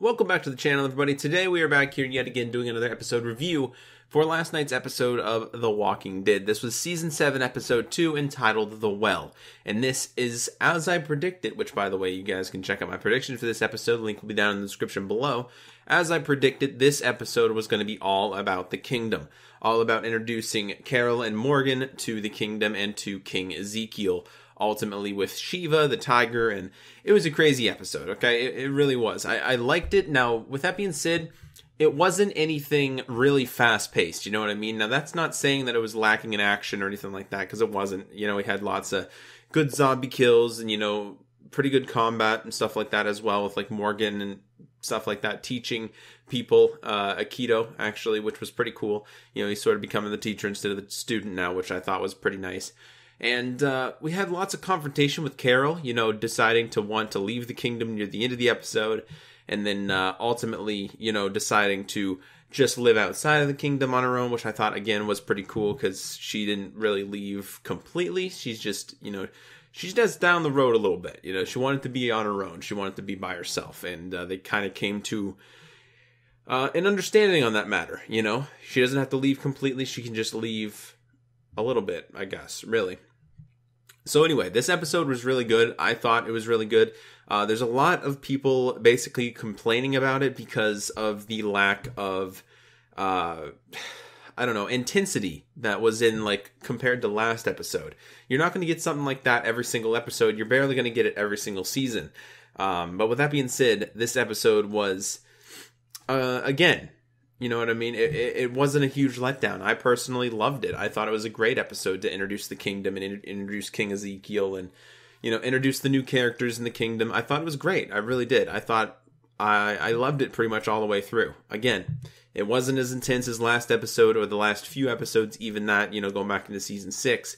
Welcome back to the channel, everybody. Today we are back here yet again doing another episode review for last night's episode of The Walking Dead. This was Season 7, Episode 2, entitled The Well. And this is as I predicted, which, by the way, you guys can check out my prediction for this episode. The link will be down in the description below. As I predicted, this episode was going to be all about the kingdom. All about introducing Carol and Morgan to the kingdom and to King Ezekiel. Ultimately with Shiva, the tiger, and it was a crazy episode, okay? It really was. I liked it. Now, with that being said, it wasn't anything really fast-paced, you know what I mean? Now, that's not saying that it was lacking in action or anything like that, because it wasn't. You know, we had lots of good zombie kills and, you know, pretty good combat and stuff like that as well, with, like, Morgan and stuff like that, teaching people Aikido, actually, which was pretty cool. You know, he's sort of becoming the teacher instead of the student now, which I thought was pretty nice. And we had lots of confrontation with Carol, you know, deciding to want to leave the kingdom near the end of the episode. And then ultimately, you know, deciding to just live outside of the kingdom on her own, which I thought, again, was pretty cool because she didn't really leave completely. She's just, you know, she's just down the road a little bit. You know, she wanted to be on her own. She wanted to be by herself. And they kind of came to an understanding on that matter, you know. She doesn't have to leave completely. She can just leave a little bit, I guess, really. So anyway, this episode was really good. I thought it was really good. There's a lot of people basically complaining about it because of the lack of, I don't know, intensity that was in, like, compared to last episode. You're not going to get something like that every single episode. You're barely going to get it every single season. But with that being said, this episode was, again, you know what I mean? It wasn't a huge letdown. I personally loved it. I thought it was a great episode to introduce the kingdom and introduce King Ezekiel and, you know, introduce the new characters in the kingdom. I thought it was great. I really did. I thought I loved it pretty much all the way through. Again, it wasn't as intense as last episode or the last few episodes, even that, you know, going back into season 6.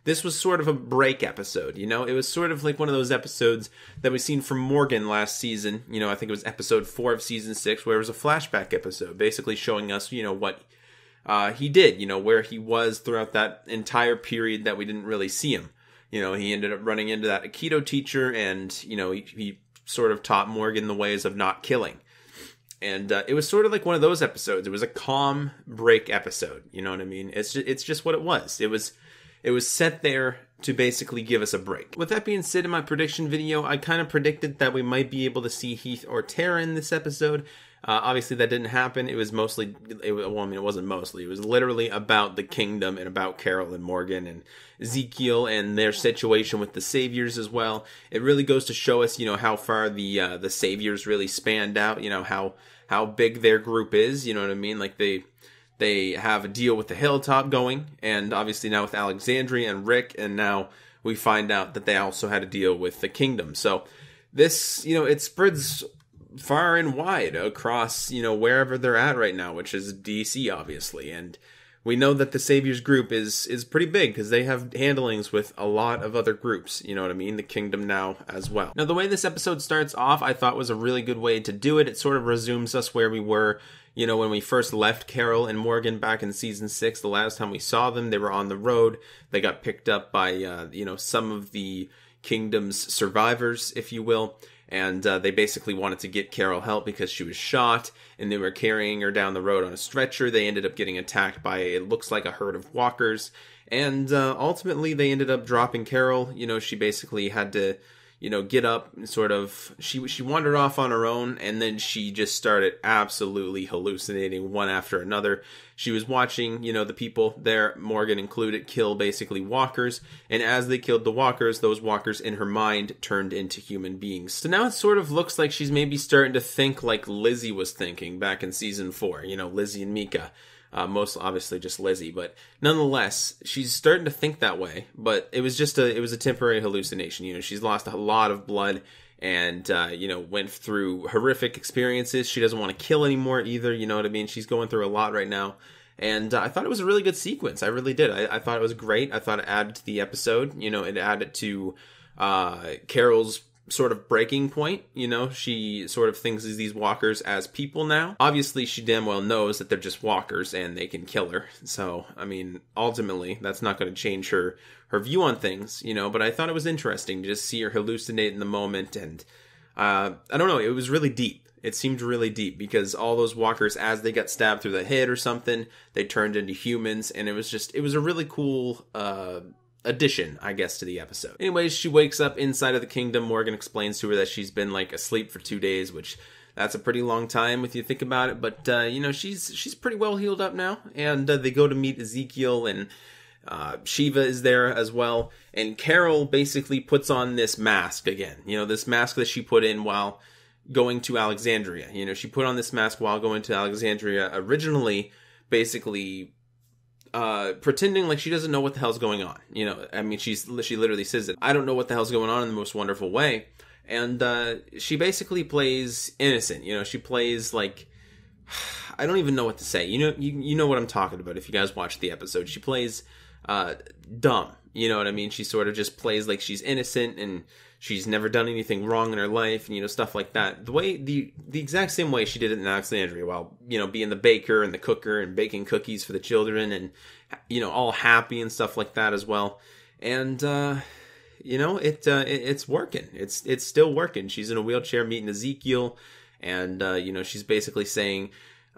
This was sort of a break episode, you know? It was sort of like one of those episodes that we've seen from Morgan last season. You know, I think it was episode 4 of season 6, where it was a flashback episode, basically showing us, you know, what he did, you know, where he was throughout that entire period that we didn't really see him. You know, he ended up running into that Aikido teacher, and, you know, he sort of taught Morgan the ways of not killing. And it was sort of like one of those episodes. It was a calm break episode, you know what I mean? It's just what it was. It was set there to basically give us a break. With that being said, in my prediction video, I kind of predicted that we might be able to see Heath or Tara in this episode. Obviously, that didn't happen. It was mostly, it wasn't mostly. It was literally about the kingdom and about Carol and Morgan and Ezekiel and their situation with the Saviors as well. It really goes to show us, you know, how far the Saviors really spanned out. You know, how big their group is. You know what I mean? Like They have a deal with the Hilltop going, and obviously now with Alexandria and Rick, and now we find out that they also had a deal with the Kingdom. So this, you know, it spreads far and wide across, you know, wherever they're at right now, which is DC, obviously. And we know that the Saviors group is pretty big because they have handlings with a lot of other groups, you know what I mean? The Kingdom now as well. Now, the way this episode starts off, I thought was a really good way to do it. It sort of resumes us where we were, you know, when we first left Carol and Morgan back in season 6. The last time we saw them, they were on the road. They got picked up by, you know, some of the Kingdom's survivors, if you will. And they basically wanted to get Carol help because she was shot, and they were carrying her down the road on a stretcher. They ended up getting attacked by, it looks like, a herd of walkers. And ultimately, they ended up dropping Carol. You know, she basically had to, you know, get up and sort of, she wandered off on her own, and then she just started absolutely hallucinating one after another. She was watching, you know, the people there, Morgan included, kill basically walkers, and as they killed the walkers, those walkers in her mind turned into human beings. So now it sort of looks like she's maybe starting to think like Lizzie was thinking back in season 4, you know, Lizzie and Mika. Most obviously just Lizzie, but nonetheless, she's starting to think that way. But it was just it was a temporary hallucination. You know, she's lost a lot of blood and, you know, went through horrific experiences. She doesn't want to kill anymore either. You know what I mean? She's going through a lot right now. And I thought it was a really good sequence. I really did. I thought it was great. I thought it added to the episode. You know, it added to Carol's sort of breaking point. You know, she sort of thinks of these walkers as people now. Obviously, she damn well knows that they're just walkers and they can kill her. So, I mean, ultimately, that's not going to change her view on things, you know, but I thought it was interesting to just see her hallucinate in the moment. And I don't know, it was really deep. It seemed really deep because all those walkers, as they got stabbed through the head or something, they turned into humans, and it was a really cool addition, I guess, to the episode. Anyways, she wakes up inside of the kingdom. Morgan explains to her that she's been like asleep for 2 days, which that's a pretty long time if you think about it. But you know, she's pretty well healed up now, and they go to meet Ezekiel, and Shiva is there as well. And Carol basically puts on this mask again. You know, this mask that she put in while going to Alexandria. You know, she put on this mask while going to Alexandria originally, basically pretending like she doesn't know what the hell's going on. You know, I mean, she literally says that, I don't know what the hell's going on, in the most wonderful way. And she basically plays innocent. You know, she plays like, I don't even know what to say. You know what I'm talking about if you guys watch the episode. She plays dumb. You know what I mean? She sort of just plays like she's innocent and she's never done anything wrong in her life, and, you know, stuff like that. The exact same way she did it in Alexandria, while, you know, being the baker and the cooker and baking cookies for the children, and, you know, all happy and stuff like that as well. And you know, it's working. It's still working. She's in a wheelchair meeting Ezekiel, and you know, she's basically saying,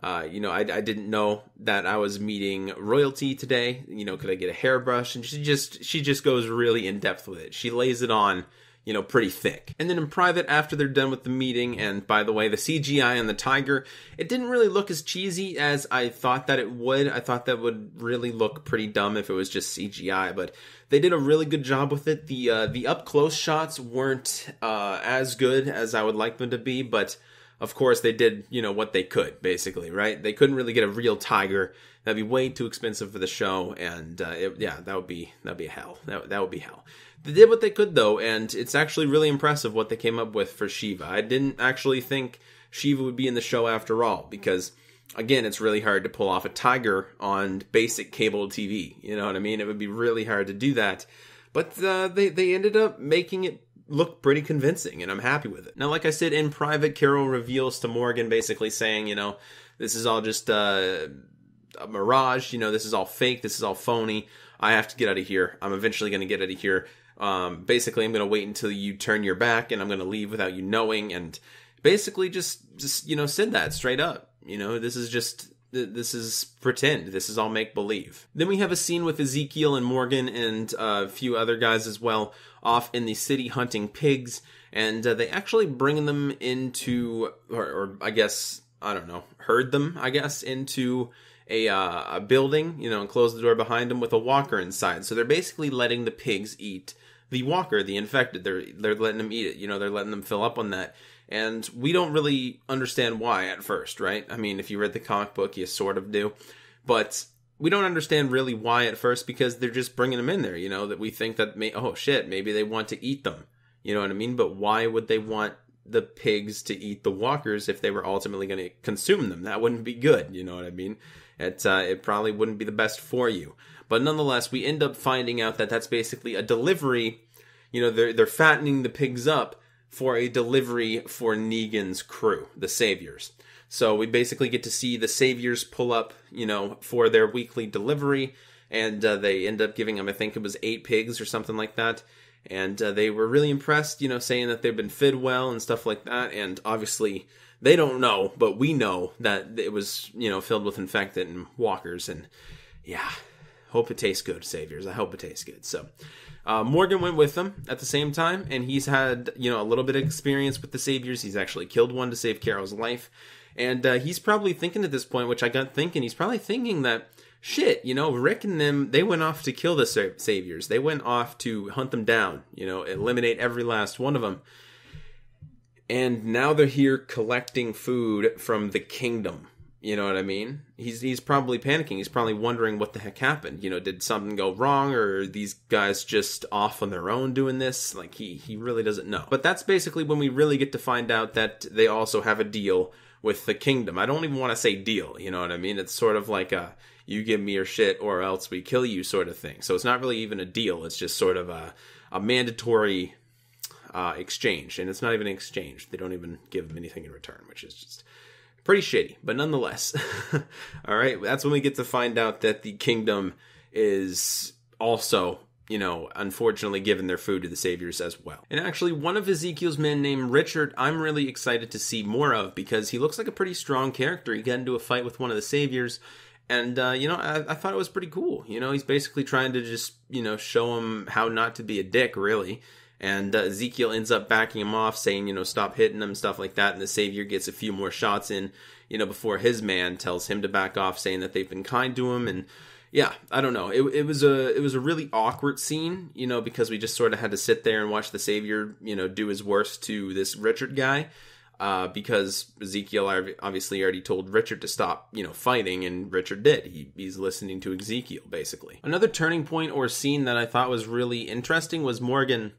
you know, I didn't know that I was meeting royalty today. You know, could I get a hairbrush? And she just goes really in depth with it. She lays it on, you know, pretty thick. And then in private, after they're done with the meeting, and by the way, the CGI on the tiger, it didn't really look as cheesy as I thought that it would. I thought that would really look pretty dumb if it was just CGI, but they did a really good job with it. The up close shots weren't as good as I would like them to be, but of course they did, you know, what they could, basically, right? They couldn't really get a real tiger. That'd be way too expensive for the show, and yeah, that'd be hell. That would be hell. They did what they could, though, and it's actually really impressive what they came up with for Shiva. I didn't actually think Shiva would be in the show after all, because, again, it's really hard to pull off a tiger on basic cable TV. You know what I mean? It would be really hard to do that. But they ended up making it look pretty convincing, and I'm happy with it. Now, like I said, in private, Carol reveals to Morgan, basically saying, you know, this is all just a mirage. You know, this is all fake. This is all phony. I have to get out of here. I'm eventually going to get out of here. Basically, I'm going to wait until you turn your back, and I'm going to leave without you knowing. And basically just, you know, said that straight up. You know, this is pretend. This is all make believe. Then we have a scene with Ezekiel and Morgan and a few other guys as well off in the city hunting pigs. And they actually bring them into, or I guess, I don't know, herd them, I guess, into a building, you know, and close the door behind them with a walker inside. So they're basically letting the pigs eat the walker, the infected. They're letting them eat it. You know, they're letting them fill up on that. And we don't really understand why at first, right? I mean, if you read the comic book, you sort of do. But we don't understand really why at first, because they're just bringing them in there, you know, that we think that, oh shit, maybe they want to eat them. You know what I mean? But why would they want the pigs to eat the walkers if they were ultimately going to consume them? That wouldn't be good, you know what I mean? It probably wouldn't be the best for you. But nonetheless, we end up finding out that that's basically a delivery. You know, they're fattening the pigs up for a delivery for Negan's crew, the Saviors. So we basically get to see the Saviors pull up, you know, for their weekly delivery, and they end up giving them, I think it was 8 pigs or something like that. And they were really impressed, you know, saying that they've been fed well and stuff like that. And obviously, they don't know, but we know that it was, you know, filled with infected and walkers. And yeah, hope it tastes good, Saviors. I hope it tastes good. So Morgan went with them at the same time, and he's had, you know, a little bit of experience with the Saviors. He's actually killed one to save Carol's life. And he's probably thinking at this point, which I got thinking, he's probably thinking that, shit, you know, Rick and them, they went off to kill the Saviors. They went off to hunt them down, you know, eliminate every last one of them. And now they're here collecting food from the kingdom. You know what I mean? He's probably panicking. He's probably wondering what the heck happened. You know, did something go wrong, or are these guys just off on their own doing this? Like, he really doesn't know. But that's basically when we really get to find out that they also have a deal with the kingdom. I don't even want to say deal, you know what I mean? It's sort of like a, you give me your shit or else we kill you sort of thing. So it's not really even a deal. It's just sort of a mandatory exchange. And it's not even an exchange. They don't even give them anything in return, which is just pretty shitty. But nonetheless, all right, that's when we get to find out that the kingdom is also, unfortunately given their food to the saviors as well. And actually, one of Ezekiel's men named Richard, I'm really excited to see more of, because he looks like a pretty strong character. He got into a fight with one of the saviors, and, I thought it was pretty cool. He's basically trying to just, show him how not to be a dick, really. And Ezekiel ends up backing him off, saying, stop hitting him, stuff like that. And the savior gets a few more shots in, before his man tells him to back off, saying that they've been kind to him. And yeah, I don't know. It was a really awkward scene, because we just sort of had to sit there and watch the savior, do his worst to this Richard guy. Because Ezekiel obviously already told Richard to stop, fighting, and Richard did. He's listening to Ezekiel, basically. Another turning point or scene that I thought was really interesting was Morgan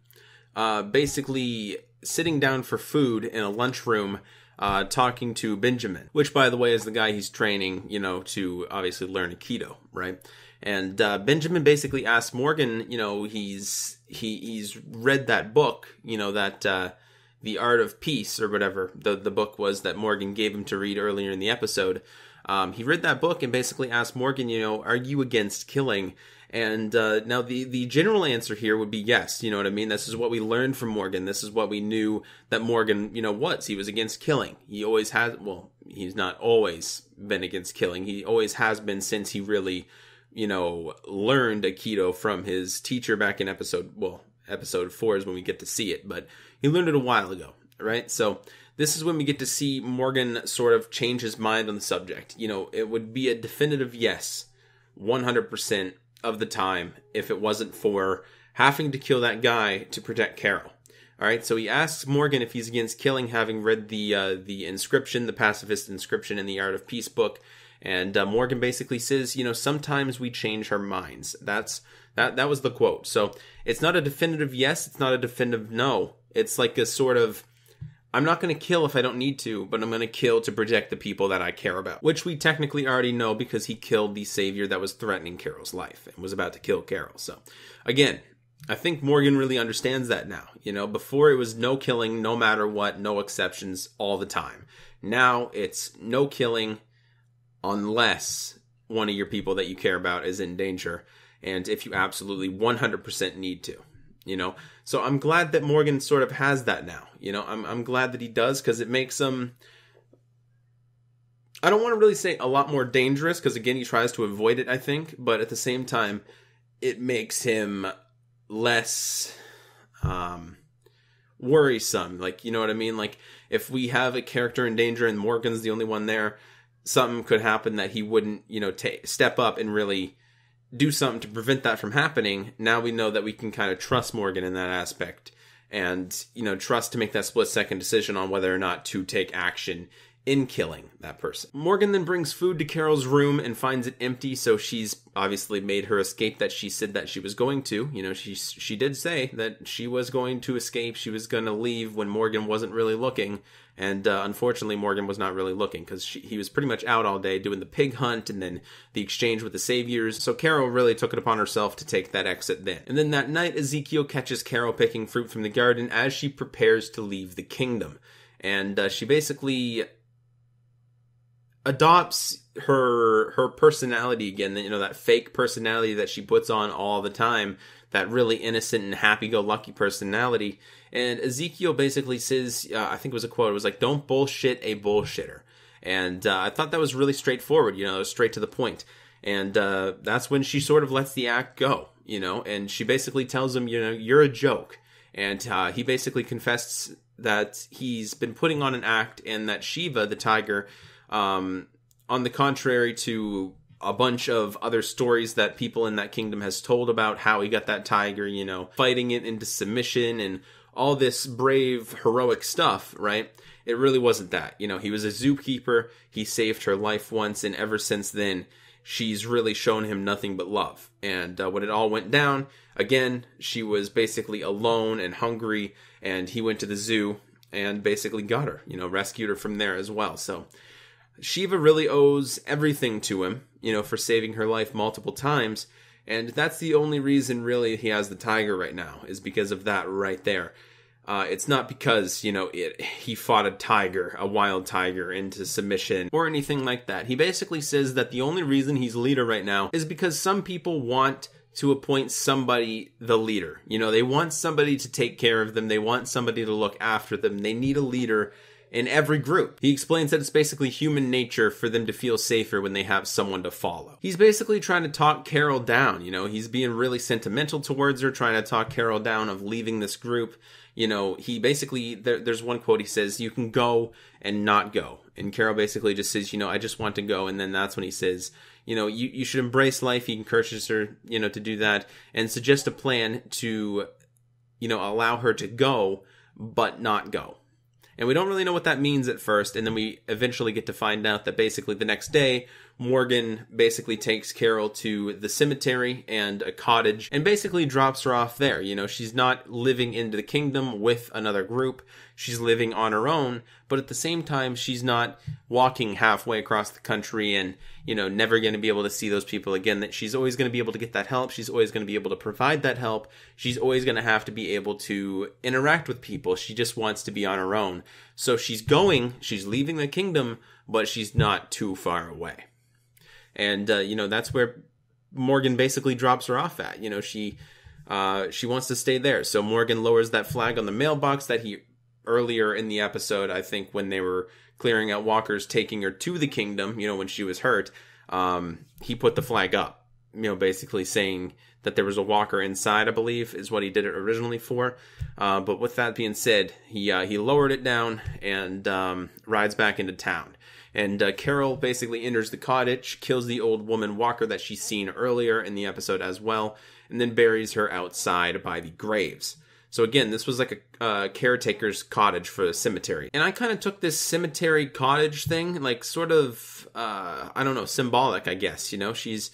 basically sitting down for food in a lunchroom, talking to Benjamin, which, by the way, is the guy he's training, to obviously learn Aikido, right? And Benjamin basically asked Morgan, he's read that book, that The Art of Peace, or whatever the book was that Morgan gave him to read earlier in the episode. He read that book and basically asked Morgan, are you against killing? And now the general answer here would be yes. You know what I mean? This is what we learned from Morgan. This is what we knew that Morgan, was. He was against killing. He always has. Well, he's not always been against killing. He always has been since he really, learned Aikido from his teacher back in episode 4 is when we get to see it. But he learned it a while ago, right? So this is when we get to see Morgan sort of change his mind on the subject. It would be a definitive yes, 100%. Of the time, if it wasn't for having to kill that guy to protect Carol. All right, so he asks Morgan if he's against killing, having read the inscription, the pacifist inscription in the Art of Peace book, and Morgan basically says, sometimes we change our minds. That was the quote. So it's not a definitive yes, it's not a definitive no. It's like a sort of, I'm not going to kill if I don't need to, but I'm going to kill to protect the people that I care about. Which we technically already know because he killed the savior that was threatening Carol's life and was about to kill Carol. So, again, I think Morgan really understands that now. Before it was no killing, no matter what, no exceptions all the time. Now it's no killing unless one of your people that you care about is in danger. And if you absolutely 100% need to. So I'm glad that Morgan sort of has that now. I'm glad that he does, because it makes him, I don't want to really say a lot more dangerous, because again, he tries to avoid it, I think, but at the same time, it makes him less worrisome. Like, you know what I mean? Like, if we have a character in danger and Morgan's the only one there, something could happen that he wouldn't, step up and really do something to prevent that from happening. Now we know that we can kind of trust Morgan in that aspect and, trust to make that split-second decision on whether or not to take action in killing that person. Morgan then brings food to Carol's room and finds it empty, so she's obviously made her escape that she said that she was going to. She did say that she was going to escape, she was going to leave when Morgan wasn't really looking, and unfortunately Morgan was not really looking, because he was pretty much out all day doing the pig hunt and then the exchange with the saviors, so Carol really took it upon herself to take that exit then. And then that night, Ezekiel catches Carol picking fruit from the garden as she prepares to leave the kingdom, and she basically adopts her personality again, that fake personality that she puts on all the time, that really innocent and happy-go-lucky personality. And Ezekiel basically says, I think it was a quote, it was like, don't bullshit a bullshitter. And I thought that was really straightforward, straight to the point. And that's when she sort of lets the act go, and she basically tells him, you're a joke. And he basically confessed that he's been putting on an act, and that Shiva, the tiger, on the contrary to a bunch of other stories that people in that kingdom has told about how he got that tiger, fighting it into submission and all this brave, heroic stuff, right? It really wasn't that. He was a zookeeper, he saved her life once, and ever since then, she's really shown him nothing but love. And when it all went down, again, she was basically alone and hungry, and he went to the zoo and basically got her, rescued her from there as well. So Shiva really owes everything to him, for saving her life multiple times. And that's the only reason really he has the tiger right now, is because of that right there. It's not because, he fought a tiger, a wild tiger, into submission or anything like that. He basically says that the only reason he's leader right now is because some people want to appoint somebody the leader. You know, they want somebody to take care of them. They want somebody to look after them. They need a leader in every group. He explains that it's basically human nature for them to feel safer when they have someone to follow. He's basically trying to talk Carol down, you know, he's being really sentimental towards her, trying to talk Carol down of leaving this group. You know, he basically, there's one quote he says, "You can go and not go." And Carol basically just says, you know, "I just want to go." And then that's when he says, you know, you should embrace life. He encourages her, you know, to do that and suggest a plan to, you know, allow her to go, but not go. And we don't really know what that means at first, and then we eventually get to find out that basically the next day, Morgan basically takes Carol to the cemetery and a cottage and basically drops her off there. You know, she's not living into the kingdom with another group. She's living on her own, but at the same time, she's not walking halfway across the country and, you know, never going to be able to see those people again. That she's always going to be able to get that help. She's always going to be able to provide that help. She's always going to have to be able to interact with people. She just wants to be on her own. So she's leaving the kingdom, but she's not too far away. And, you know, that's where Morgan basically drops her off at. You know, she wants to stay there. So Morgan lowers that flag on the mailbox that he, earlier in the episode, I think when they were clearing out walkers taking her to the kingdom, you know, when she was hurt, he put the flag up, you know, basically saying that there was a walker inside, I believe, is what he did it originally for. But with that being said, he lowered it down and rides back into town. And Carol basically enters the cottage, kills the old woman walker that she's seen earlier in the episode as well, and then buries her outside by the graves. So again, this was like a caretaker's cottage for the cemetery. And I kind of took this cemetery cottage thing, like sort of, I don't know, symbolic, I guess. You know, she's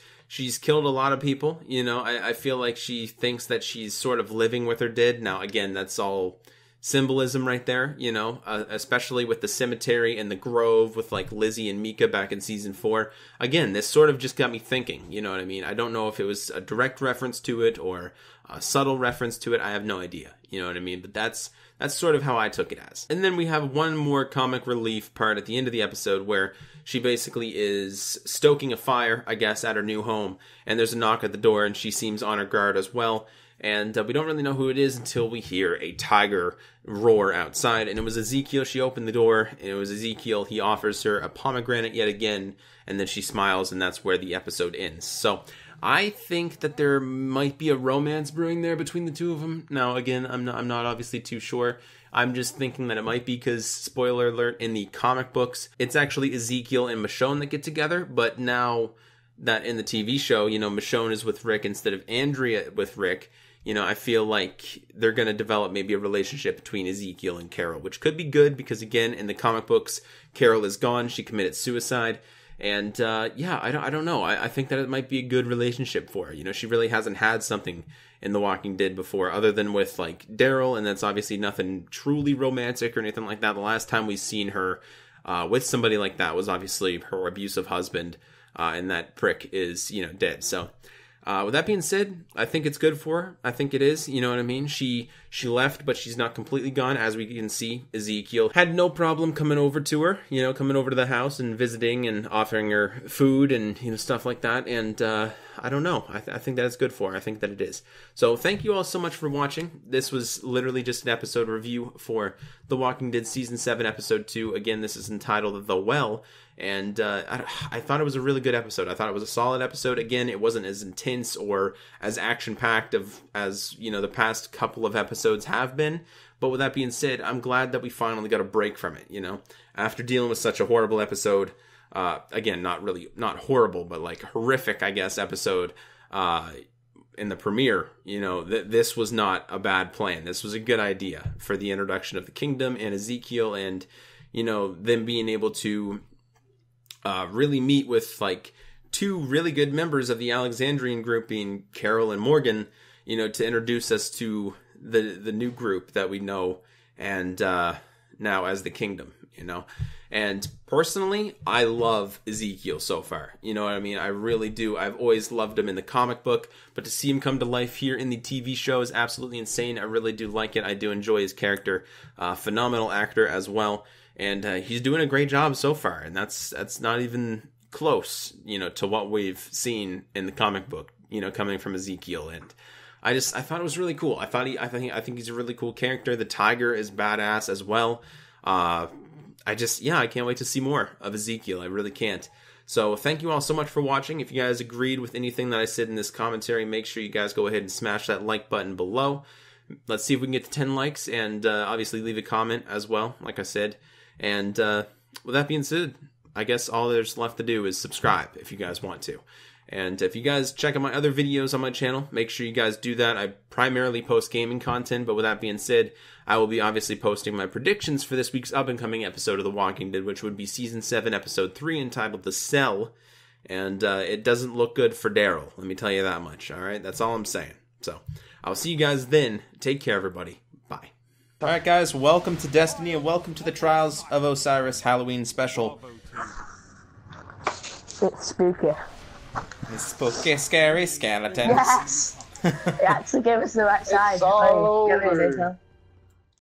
killed a lot of people. You know, I feel like she thinks that she's sort of living with her dead. Now, again, that's all symbolism right there, you know, especially with the cemetery and the grove with like Lizzie and Mika back in season 4. Again, this sort of just got me thinking, you know what I mean? I don't know if it was a direct reference to it or a subtle reference to it. I have no idea, you know what I mean? But that's sort of how I took it as. And then we have one more comic relief part at the end of the episode where she basically is stoking a fire, I guess, at her new home. And there's a knock at the door and she seems on her guard as well. And we don't really know who it is until we hear a tiger roar outside. And it was Ezekiel. She opened the door, and it was Ezekiel. He offers her a pomegranate yet again, and then she smiles, and that's where the episode ends. So I think that there might be a romance brewing there between the two of them. Now, again, I'm not obviously too sure. I'm just thinking that it might be because, spoiler alert, in the comic books, it's actually Ezekiel and Michonne that get together, but now that in the TV show, you know, Michonne is with Rick instead of Andrea with Rick. You know, I feel like they're going to develop maybe a relationship between Ezekiel and Carol, which could be good because, again, in the comic books, Carol is gone. She committed suicide. And, yeah, I don't know. I think that it might be a good relationship for her. You know, she really hasn't had something in The Walking Dead before other than with, like, Daryl. And that's obviously nothing truly romantic or anything like that. The last time we've seen her with somebody like that was obviously her abusive husband. And that prick is, you know, dead. So with that being said, I think it's good for her. I think it is. You know what I mean? She left, but she's not completely gone. As we can see, Ezekiel had no problem coming over to her, you know, coming over to the house and visiting and offering her food and, you know, stuff like that. And I don't know. I think that it's good for her. I think that it is. So thank you all so much for watching. This was literally just an episode review for The Walking Dead Season 7, Episode 2. Again, this is entitled The Well. And I thought it was a really good episode. I thought it was a solid episode. Again, it wasn't as intense or as action-packed as, you know, the past couple of episodes have been. But with that being said, I'm glad that we finally got a break from it, you know. After dealing with such a horrible episode, again, not horrible, but like horrific, I guess, episode in the premiere, you know, this was not a bad plan. This was a good idea for the introduction of the kingdom and Ezekiel and, you know, them being able to really meet with like two really good members of the Alexandrian group, being Carol and Morgan, you know, to introduce us to the new group that we know and now as the kingdom, you know. And personally, I love Ezekiel so far. You know what I mean? I really do. I've always loved him in the comic book, but to see him come to life here in the TV show is absolutely insane. I really do like it. I do enjoy his character. Phenomenal actor as well. And he's doing a great job so far, and that's not even close, you know, to what we've seen in the comic book you know, coming from Ezekiel, and I thought it was really cool. I think he's a really cool character. The tiger is badass as well. I can't wait to see more of Ezekiel. I really can't. So thank you all so much for watching. If you guys agreed with anything that I said in this commentary, make sure you guys go ahead and smash that like button below. Let's see if we can get to 10 likes, and obviously leave a comment as well, like I said. And with that being said, I guess all there's left to do is subscribe if you guys want to. And if you guys check out my other videos on my channel, make sure you guys do that. I primarily post gaming content, but with that being said, I will be obviously posting my predictions for this week's up-and-coming episode of The Walking Dead, which would be Season 7, Episode 3, entitled The Cell. And it doesn't look good for Daryl, let me tell you that much, alright? That's all I'm saying. So, I'll see you guys then. Take care, everybody. Bye. Alright guys, welcome to Destiny, and welcome to the Trials of Osiris Halloween Special. It's spooky. It's spooky, scary skeletons. Yes! It actually gave us the right size. It's all over.